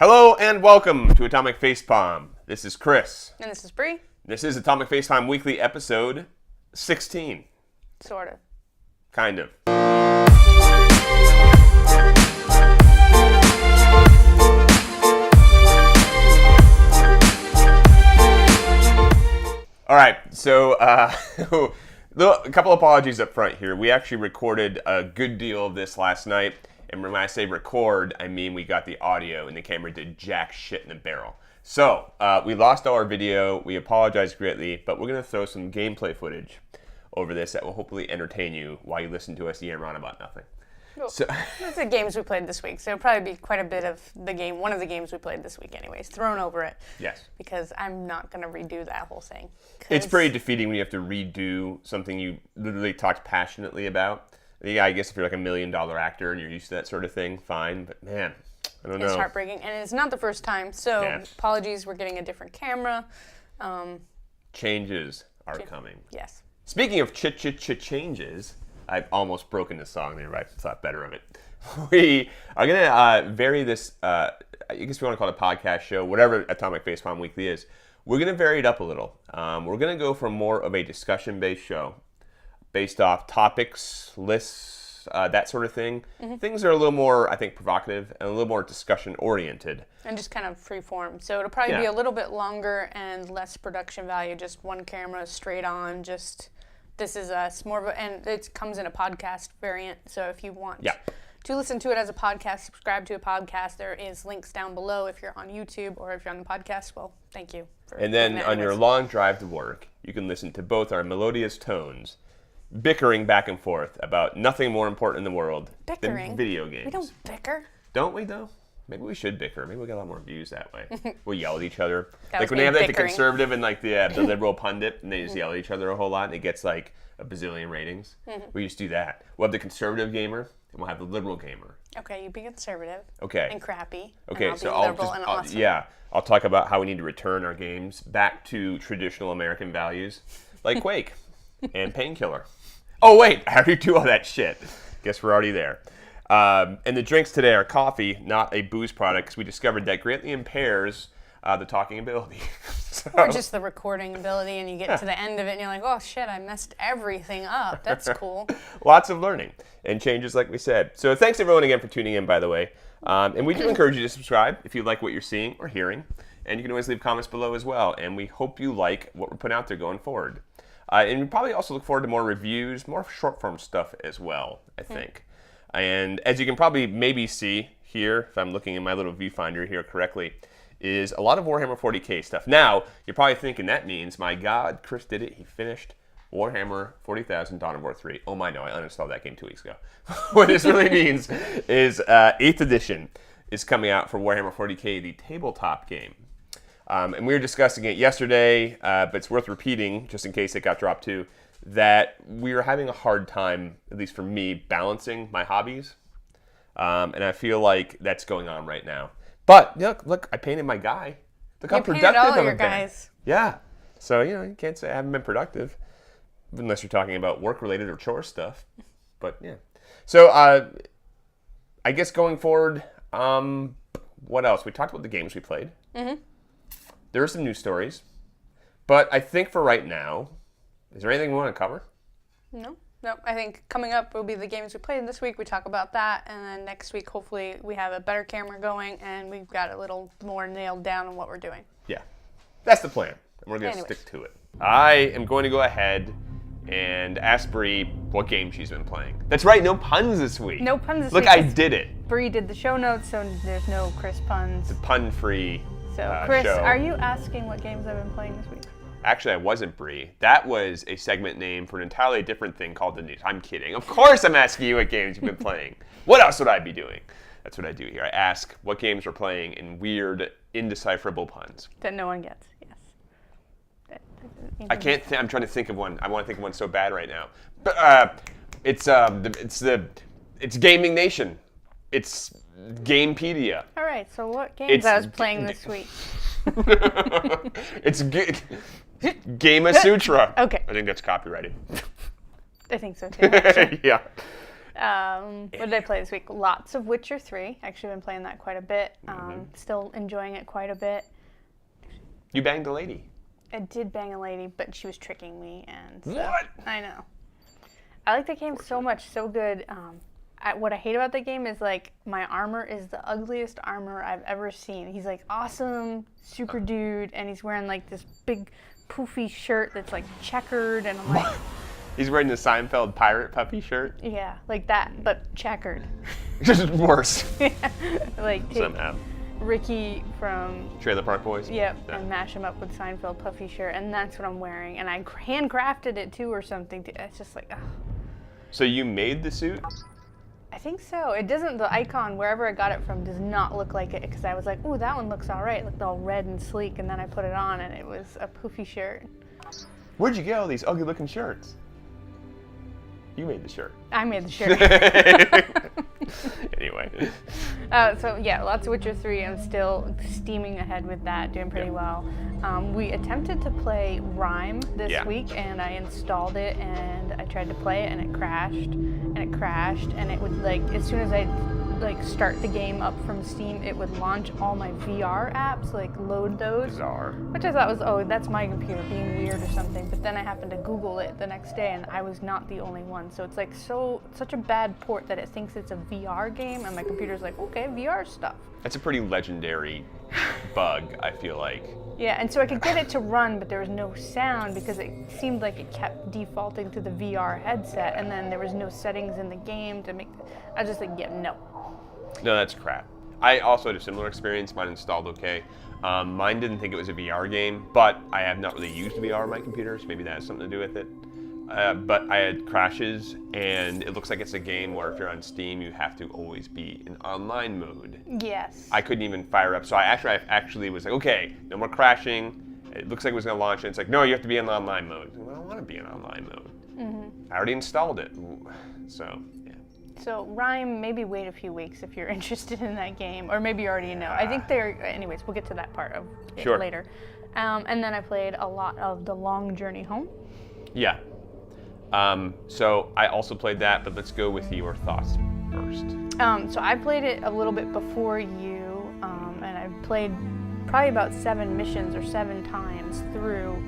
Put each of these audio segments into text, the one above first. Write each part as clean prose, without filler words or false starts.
Hello and welcome to Atomic Facepalm. This is Chris. And this is Bre. This is Atomic Facepalm Weekly Episode 16. Sort of. Kind of. Alright, so a couple apologies up front here. We actually recorded a good deal of this last night. And when I say record, I mean we got the audio and the camera did jack shit in the barrel. So, we lost all our video. We apologize greatly, but we're going to throw some gameplay footage over this that will hopefully entertain you while you listen to us yammer on about nothing. Well, so that's the games we played this week, so it'll probably be quite a bit of one of the games we played this week anyways, thrown over it. Yes. Because I'm not going to redo that whole thing. It's pretty defeating when you have to redo something you literally talked passionately about. Yeah, I guess if you're like $1 million actor and you're used to that sort of thing, fine. But man, I don't know. It's heartbreaking, and it's not the first time. So apologies, we're getting a different camera. Changes are coming. Yes. Speaking of changes, I've almost broken the song there, but I thought better of it. We are gonna vary this. I guess we want to call it a podcast show, whatever Atomic Facepalm Weekly is. We're gonna vary it up a little. We're gonna go for more of a discussion-based show, based off topics, lists, that sort of thing. Mm-hmm. Things are a little more, I think, provocative and a little more discussion-oriented. And just kind of free-form. So it'll probably be a little bit longer and less production value, just one camera straight on, just this is us. More of a, and it comes in a podcast variant, so if you want to listen to it as a podcast, subscribe to a podcast, there is links down below if you're on YouTube or if you're on the podcast. Well, thank you. And then on your long drive to work, you can listen to both our melodious tones bickering back and forth about nothing more important in the world than video games. We don't bicker. Don't we, though? Maybe we should bicker. Maybe we'll get a lot more views that way. We'll yell at each other. Like when they have like the conservative and like the liberal pundit, and they just yell at each other a whole lot, and it gets like a bazillion ratings. We just do that. We'll have the conservative gamer, and we'll have the liberal gamer. Okay, you be conservative. Okay. And crappy. Okay, and so I'll be liberal and awesome. I'll talk about how we need to return our games back to traditional American values, like Quake and Painkiller. Oh, wait, I already do all that shit. Guess we're already there. And the drinks today are coffee, not a booze product, because we discovered that greatly impairs the talking ability. Or just the recording ability, and you get to the end of it, and you're like, oh, shit, I messed everything up. That's cool. Lots of learning and changes, like we said. So thanks, everyone, again, for tuning in, by the way. And we do encourage you to subscribe if you like what you're seeing or hearing. And you can always leave comments below as well. And we hope you like what we're putting out there going forward. And we probably also look forward to more reviews, more short-form stuff as well, I think. And as you can probably maybe see here, if I'm looking in my little viewfinder here correctly, is a lot of Warhammer 40k stuff. Now, you're probably thinking that means, my God, Chris did it. He finished Warhammer 40,000 Dawn of War 3. Oh my, no, I uninstalled that game 2 weeks ago. What this really means is 8th edition is coming out for Warhammer 40k, the tabletop game. And we were discussing it yesterday, but it's worth repeating, just in case it got dropped too, that we were having a hard time, at least for me, balancing my hobbies. And I feel like that's going on right now. But look, I painted my guy. Look how productive all your guys. Yeah. So, you can't say I haven't been productive, unless you're talking about work-related or chore stuff. But, yeah. So, I guess going forward, what else? We talked about the games we played. Mm-hmm. There are some news stories, but I think for right now, is there anything we want to cover? No. I think coming up will be the games we played this week. We talk about that, and then next week, hopefully, we have a better camera going, and we've got a little more nailed down on what we're doing. Yeah, that's the plan, and we're going to stick to it. I am going to go ahead and ask Bre what game she's been playing. That's right, no puns this week. No puns this week. Look, I did it. Bre did the show notes, so there's no Chris puns. It's a pun-free So, Chris, are you asking what games I've been playing this week? Actually, I wasn't, Bre. That was a segment name for an entirely different thing called the news. I'm kidding. Of course I'm asking you what games you've been playing. What else would I be doing? That's what I do here. I ask what games we're playing in weird, indecipherable puns. That no one gets, yes. I can't I'm trying to think of one. I want to think of one so bad right now. But it's Gaming Nation. It's Gamepedia. All right, so what games I was playing this week? It's Gama Sutra. Okay. I think that's copyrighted. I think so too, actually. Yeah. What did I play this week? Lots of Witcher 3. Actually been playing that quite a bit. Still enjoying it quite a bit. You banged a lady. I did bang a lady, but she was tricking me, and so, What? I know. I like the game so much, so good. What I hate about the game is like my armor is the ugliest armor I've ever seen. He's like awesome, super dude, and he's wearing like this big poofy shirt that's like checkered, and I'm like, He's wearing the Seinfeld pirate puppy shirt. yeah, like that, but checkered. Just worse. Like take Somehow. Ricky from Trailer Park Boys. Yep, and mash him up with Seinfeld puffy shirt, and that's what I'm wearing. And I handcrafted it too, or something. It's just like, ugh. So you made the suit? I think so. It doesn't. The icon wherever I got it from does not look like it, because I was like, "Ooh, that one looks all right." It looked all red and sleek, and then I put it on, and it was a poofy shirt. Where'd you get all these ugly-looking shirts? You made the shirt. I made the shirt. Anyway. So yeah, lots of Witcher 3. I'm still steaming ahead with that, doing pretty well. We attempted to play Rime this week, and I installed it, and I tried to play it, and it crashed, and it would like, as soon as I like start the game up from Steam, it would launch all my VR apps, like load those. Bizarre. Which I thought was, oh, that's my computer being weird or something. But then I happened to Google it the next day, and I was not the only one. So it's like such a bad port that it thinks it's a VR game, and my computer's like, okay, VR stuff. That's a pretty legendary bug, I feel like. Yeah, and so I could get it to run, but there was no sound because it seemed like it kept defaulting to the VR headset, and then there was no settings in the game to make. I was just like, yeah, no. No, that's crap. I also had a similar experience. Mine installed okay. Mine didn't think it was a VR game, but I have not really used VR on my computer, so maybe that has something to do with it. But I had crashes, and it looks like it's a game where if you're on Steam, you have to always be in online mode. Yes. I couldn't even fire up. So I actually was like, okay, no more crashing. It looks like it was going to launch, and it's like, no, you have to be in online mode. Well, I don't want to be in online mode. I already installed it. So, yeah. So Rime, maybe wait a few weeks if you're interested in that game, or maybe you already know. I think they're, anyways, we'll get to that part of it later. And then I played a lot of The Long Journey Home. Yeah. So I also played that, but let's go with your thoughts first. So I played it a little bit before you, and I played probably about 7 missions or 7 times through.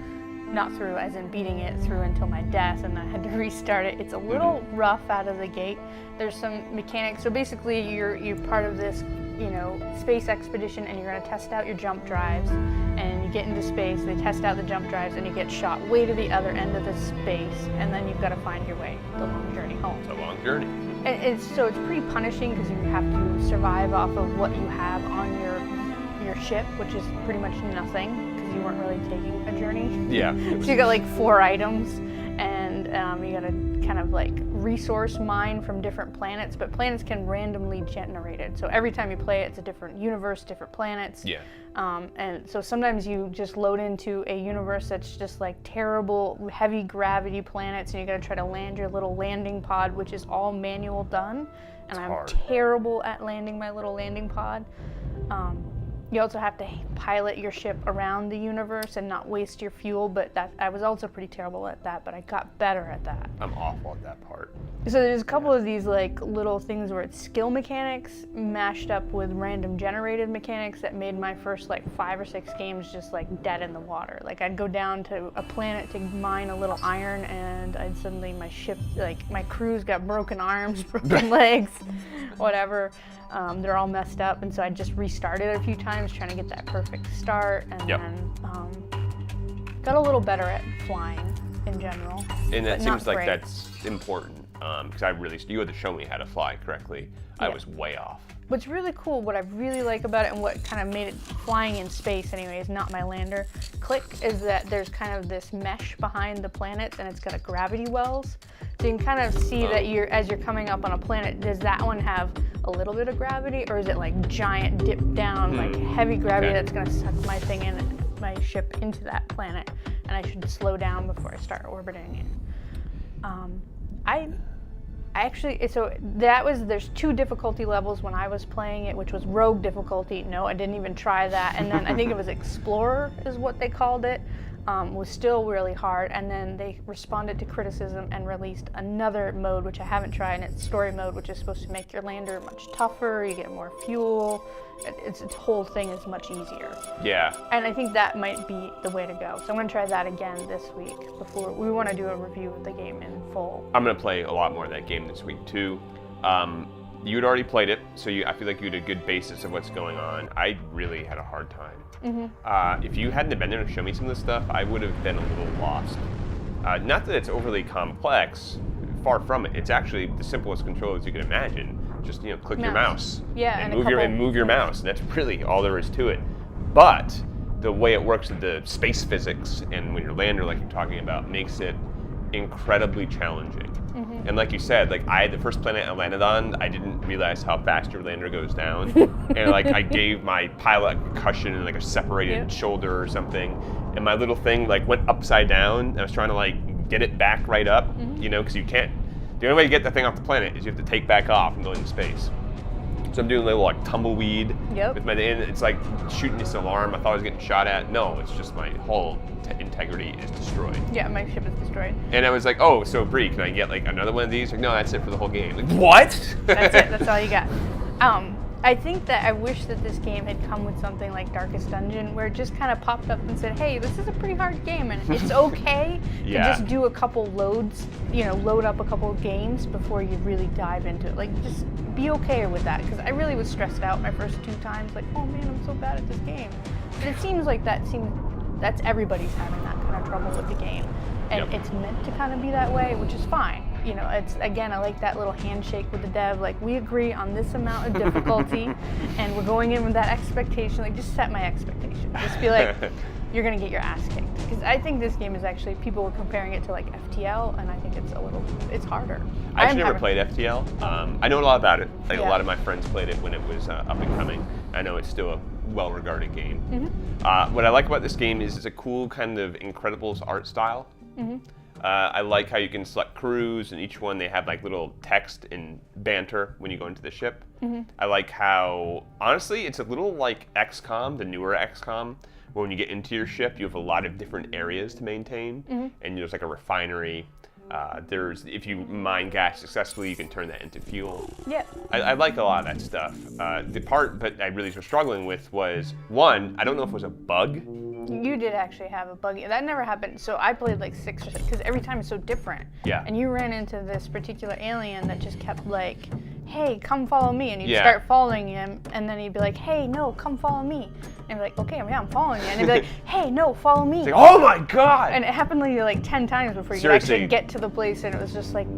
Not through as in beating it through until my death, and I had to restart it. It's a little rough out of the gate. There's some mechanics. So basically you're part of this, space expedition, and you're gonna test out your jump drives, and you get into space, they test out the jump drives, and you get shot way to the other end of the space, and then you've got to find your way, the long journey home. It's a long journey. And it's pretty punishing because you have to survive off of what you have on your ship, which is pretty much nothing. You weren't really taking a journey. Yeah. So you got like 4 items, and you gotta kind of like resource mine from different planets, but planets can randomly generate it. So every time you play it, it's a different universe, different planets. Yeah. And so sometimes you just load into a universe that's just like terrible, heavy gravity planets, and you gotta try to land your little landing pod, which is all manual done. And I'm terrible at landing my little landing pod. You also have to pilot your ship around the universe and not waste your fuel, but I was also pretty terrible at that, but I got better at that. I'm awful at that part. So there's a couple of these like little things where it's skill mechanics mashed up with random generated mechanics that made my first like 5 or 6 games just like dead in the water. Like I'd go down to a planet to mine a little iron, and I'd suddenly my ship, like my crew's got broken arms, broken legs, whatever. They're all messed up, and so I just restarted a few times trying to get that perfect start, and then got a little better at flying in general. And that seems like that's important, because you had to show me how to fly correctly. I was way off. What's really cool, what I really like about it, and what kind of made it flying in space anyway, is not my lander click, is that there's kind of this mesh behind the planets, and it's got a gravity wells. So you can kind of see that as you're coming up on a planet, does that one have a little bit of gravity, or is it like giant dip down, like heavy gravity that's gonna suck my ship into that planet, and I should slow down before I start orbiting it. There's 2 difficulty levels when I was playing it, which was Rogue difficulty. No, I didn't even try that. And then I think it was Explorer is what they called it. was still really hard, and then they responded to criticism and released another mode, which I haven't tried, and it's story mode, which is supposed to make your lander much tougher, you get more fuel, its whole thing is much easier. Yeah. And I think that might be the way to go. So I'm going to try that again this week before we want to do a review of the game in full. I'm going to play a lot more of that game this week too. You'd already played it, so I feel like you had a good basis of what's going on. I really had a hard time. If you hadn't been there to show me some of this stuff, I would have been a little lost. Not that it's overly complex, far from it. It's actually the simplest controls you can imagine. Just click your mouse, and move your mouse, and that's really all there is to it. But the way it works with the space physics and when your lander, like you're talking about, makes it incredibly challenging. And like you said, like the first planet I landed on, I didn't realize how fast your lander goes down. And like I gave my pilot a concussion and like a separated shoulder or something. And my little thing like went upside down. I was trying to like get it back right up, because you can't. The only way to get that thing off the planet is you have to take back off and go into space. So I'm doing a little like tumbleweed with my, and it's like shooting this alarm. I thought I was getting shot at. No, it's just my whole integrity is destroyed. Yeah, my ship is destroyed. And I was like, oh, so Bre, can I get like another one of these? Like, no, that's it for the whole game. Like, what? That's it. That's all you got. I think that I wish that this game had come with something like Darkest Dungeon, where it just kind of popped up and said, hey, this is a pretty hard game, and it's okay to just do a couple loads, load up a couple of games before you really dive into it. Like, just be okay with that, because I really was stressed out my first 2 times, like, oh man, I'm so bad at this game. And it seems like that's everybody's having that kind of trouble with the game. And it's meant to kind of be that way, which is fine. It's, again, I like that little handshake with the dev, like, we agree on this amount of difficulty, and we're going in with that expectation. Like, just set my expectation. Just be like, you're going to get your ass kicked. Because I think this game is actually, people were comparing it to, like, FTL, and I think it's harder. I actually never played FTL. I know a lot about it. Like, a lot of my friends played it when it was up and coming. I know it's still a well-regarded game. What I like about this game is it's a cool kind of Incredibles art style. I like how you can select crews, and each one they have like little text and banter when you go into the ship. I like how, honestly, it's a little like XCOM, the newer XCOM, where when you get into your ship, you have a lot of different areas to maintain, and there's like a refinery. If you mine gas successfully, you can turn that into fuel. Yeah. I like a lot of that stuff. The part that I really was struggling with was, one, I don't know if it was a bug. You did actually have a bug. That never happened. So I played like 6 or 7, because every time it's so different. Yeah. And you ran into this particular alien that just kept like, hey, come follow me. And you'd start following him, and then he'd be like, hey, no, come follow me. And you'd be like, okay, yeah, I'm following you. And he'd be like, hey, no, follow me. It's like, oh my God! And it happened like 10 times before you could actually get to the place, and it was just like,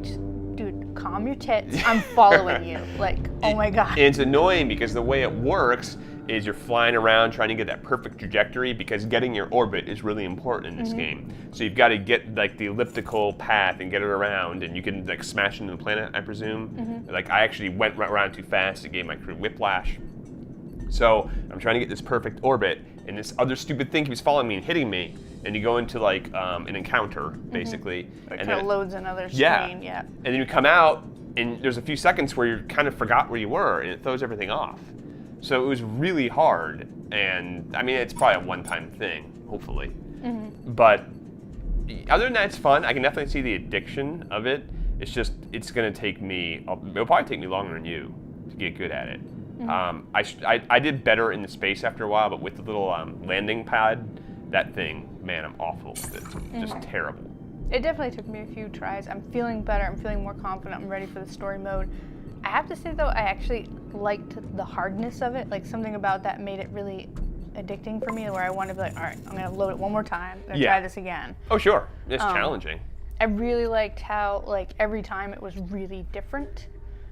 dude, calm your tits. I'm following you. Like, oh my God. It's annoying because the way it works is you're flying around trying to get that perfect trajectory, because getting your orbit is really important in this game. So you've got to get like the elliptical path and get it around, and you can like smash into the planet, I presume. Like I actually went around too fast. It gave my crew whiplash. So I'm trying to get this perfect orbit, and this other stupid thing keeps following me and hitting me. And you go into like an encounter, basically. It kind of loads another screen, yeah. And then you come out, and there's a few seconds where you kind of forgot where you were, and it throws everything off. So it was really hard, and I mean, it's probably a one-time thing, hopefully. But other than that, it's fun. I can definitely see the addiction of it. It's just, it's gonna take me, it'll probably take me longer than you to get good at it. I did better in the space after a while, but with the little landing pad, that thing, man, I'm awful with it. Just terrible. It definitely took me a few tries. I'm feeling better. I'm feeling more confident. I'm ready for the story mode. I have to say, though, I actually liked the hardness of it. Like, something about that made it really addicting for me, where I wanted to be like, all right, I'm going to load it one more time and try this again. Oh, sure. It's challenging. I really liked how, like, every time it was really different.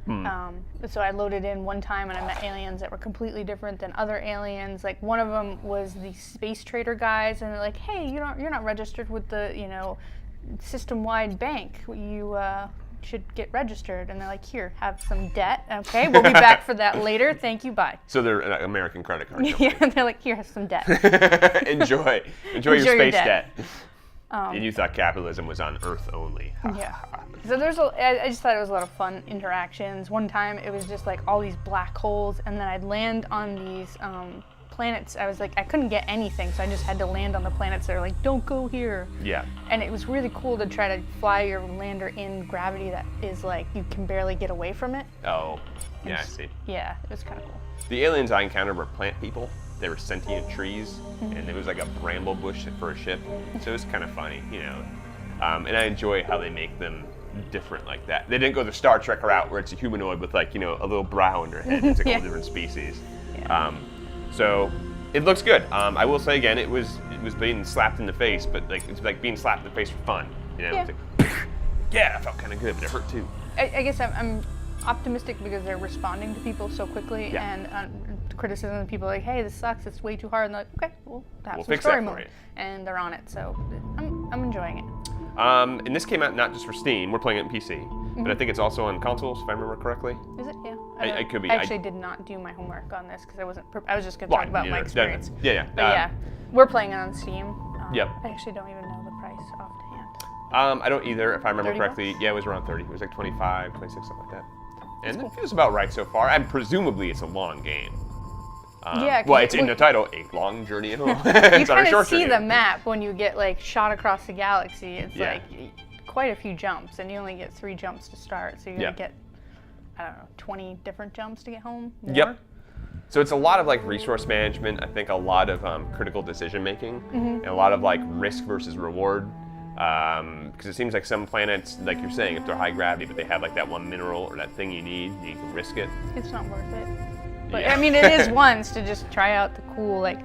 So I loaded in one time, and I met aliens that were completely different than other aliens. Like, one of them was the space trader guys, and they're like, hey, you're not registered with the, system-wide bank. You should get registered. And they're like, here, have some debt. Okay, we'll be back for that later. Thank you, bye. So they're an American credit card company. Yeah, they're like, here, have some debt. Enjoy your space debt. And you thought capitalism was on Earth only. Yeah. So I just thought it was a lot of fun interactions. One time it was just like all these black holes, and then I'd land on these planets, I was like, I couldn't get anything, so I just had to land on the planets that are like, don't go here. Yeah. And it was really cool to try to fly your lander in gravity that is like, you can barely get away from it. Oh, yeah, I see. Yeah, it was kind of cool. The aliens I encountered were plant people. They were sentient trees, and it was like a bramble bush for a ship, so it was kind of funny, you know. And I enjoy how they make them different like that. They didn't go the Star Trek route where it's a humanoid with like, you know, a little brow on their head. It's like a whole different species. Yeah. So it looks good. I will say again, it was being slapped in the face, but like it's like being slapped in the face for fun. You know, yeah. It's like, yeah, it felt kind of good, but it hurt too. I guess I'm optimistic because they're responding to people so quickly, and criticism of people like, hey, this sucks, it's way too hard, and they're like, okay, we'll have some story mode, and they're on it. So I'm enjoying it. And this came out not just for Steam. We're playing it on PC, but I think it's also on consoles, if I remember correctly. Is it? Yeah. It could be. I actually did not do my homework on this because I wasn't. I was just going to talk about my experience. Yeah. But yeah, we're playing it on Steam. Yep. I actually don't even know the price offhand. I don't either. If I remember correctly, $30? yeah, it was around 30. It was like 25, 26, something like that. And it feels about right so far. And presumably it's a long game. Well, it's in the title, A Long Journey in Home. You kind of see the map when you get like shot across the galaxy. It's like quite a few jumps, and you only get 3 jumps to start, so you're gonna get, I don't know, 20 different jumps to get home. More. Yep. So it's a lot of like resource management. I think a lot of critical decision making, and a lot of like risk versus reward. Because it seems like some planets, like you're saying, if they're high gravity, but they have like that one mineral or that thing you need, you can risk it. It's not worth it. But I mean, it is once to just try out the cool, like,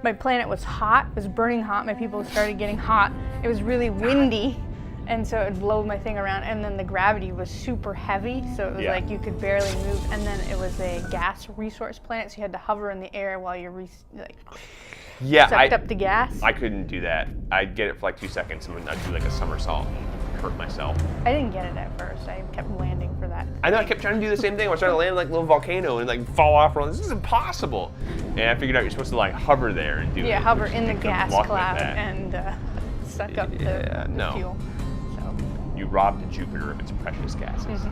my planet was hot, it was burning hot, my people started getting hot, it was really windy, and so it would blow my thing around, and then the gravity was super heavy, so it was like you could barely move, and then it was a gas resource planet, so you had to hover in the air while you sucked up the gas. I couldn't do that. I'd get it for like 2 seconds, and then I'd do like a somersault and hurt myself. I didn't get it at first. I kept landing for that. I know, I kept trying to do the same thing. I was trying to land like a little volcano and like fall off. This is impossible. And I figured out you're supposed to like hover there and do it. Yeah, hover in the gas cloud and suck up the fuel. So. You robbed Jupiter of its precious gases.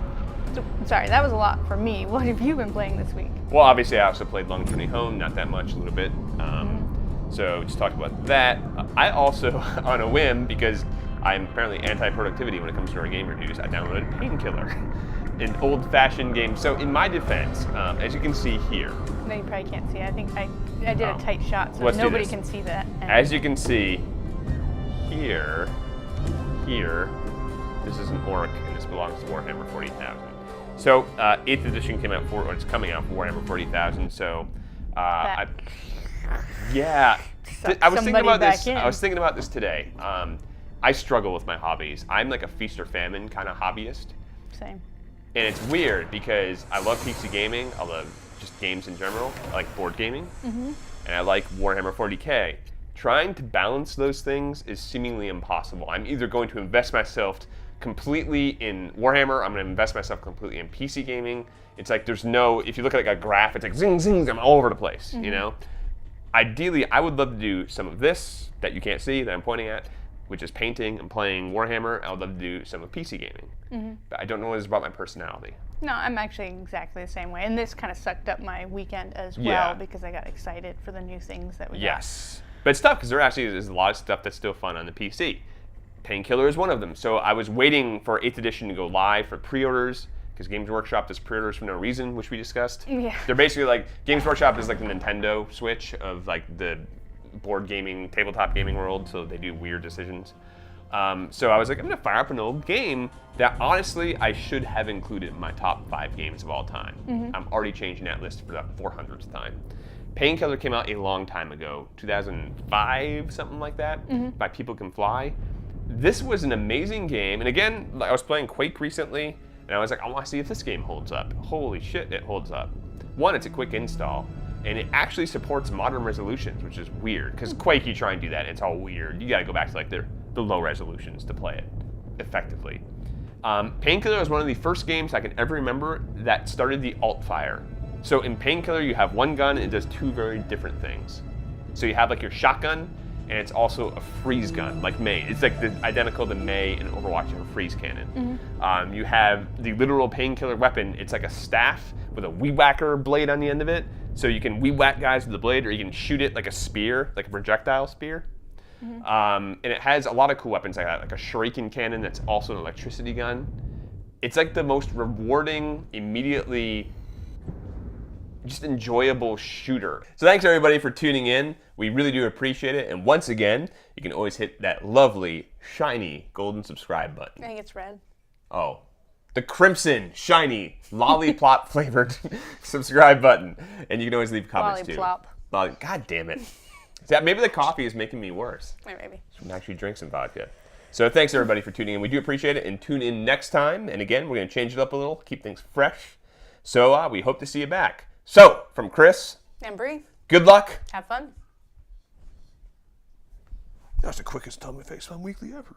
So, sorry, that was a lot for me. What have you been playing this week? Well, obviously I also played Long Journey Home, not that much, a little bit. So just talked about that. I also, on a whim, because I'm apparently anti-productivity when it comes to our game reviews, I downloaded Painkiller, an old-fashioned game. So in my defense, as you can see here. No, you probably can't see. I think I did a tight shot, so nobody can see that. As you can see here, this is an orc, and this belongs to Warhammer 40,000. So 8th edition came out it's coming out for Warhammer 40,000. So I was thinking about this. I was thinking about this today. I struggle with my hobbies. I'm like a feast or famine kind of hobbyist. Same. And it's weird because I love PC gaming. I love just games in general. I like board gaming. And I like Warhammer 40K. Trying to balance those things is seemingly impossible. I'm either going to invest myself completely in Warhammer, I'm going to invest myself completely in PC gaming. It's like there's no, if you look at like a graph, it's like zing, zing, I'm all over the place, you know? Ideally, I would love to do some of this that you can't see that I'm pointing at, which is painting and playing Warhammer. I would love to do some of PC gaming. But I don't know what it is about my personality. No, I'm actually exactly the same way. And this kind of sucked up my weekend as well because I got excited for the new things that we got. But it's tough because there actually is a lot of stuff that's still fun on the PC. Painkiller is one of them. So I was waiting for 8th edition to go live for pre-orders because Games Workshop does pre-orders for no reason, which we discussed. They're basically like, Games Workshop is like the Nintendo Switch of like the board gaming, tabletop gaming world, so they do weird decisions. So I was like, I'm gonna fire up an old game that honestly I should have included in my top 5 games of all time. I'm already changing that list for the 400th time. Painkiller came out a long time ago, 2005, something like that, by People Can Fly. This was an amazing game, and again, I was playing Quake recently, and I was like, I want to see if this game holds up. Holy shit, it holds up. One, it's a quick install, and it actually supports modern resolutions, which is weird, because Quake, you try and do that, and it's all weird. You gotta go back to like the low resolutions to play it effectively. Painkiller is one of the first games I can ever remember that started the alt fire. So in Painkiller, you have one gun, and it does 2 very different things. So you have like your shotgun, and it's also a freeze gun, like May. It's like identical to May in Overwatch, you have a freeze cannon. You have the literal Painkiller weapon. It's like a staff with a weed whacker blade on the end of it. So you can weed whack guys with the blade, or you can shoot it like a spear, like a projectile spear. And it has a lot of cool weapons like that, like a shuriken cannon that's also an electricity gun. It's like the most rewarding, immediately just enjoyable shooter. So thanks everybody for tuning in. We really do appreciate it. And once again, you can always hit that lovely, shiny, golden subscribe button. I think it's red. Oh, the crimson, shiny, lollipop flavored subscribe button. And you can always leave comments Lollipop. too. God damn it. Maybe the coffee is making me worse. Maybe. Should actually drink some vodka. So thanks everybody for tuning in. We do appreciate it, and tune in next time. And again, we're going to change it up a little, keep things fresh. So we hope to see you back. So from Chris and Bre, good luck. Have fun. That's the quickest Tell Me Facepalm Weekly ever.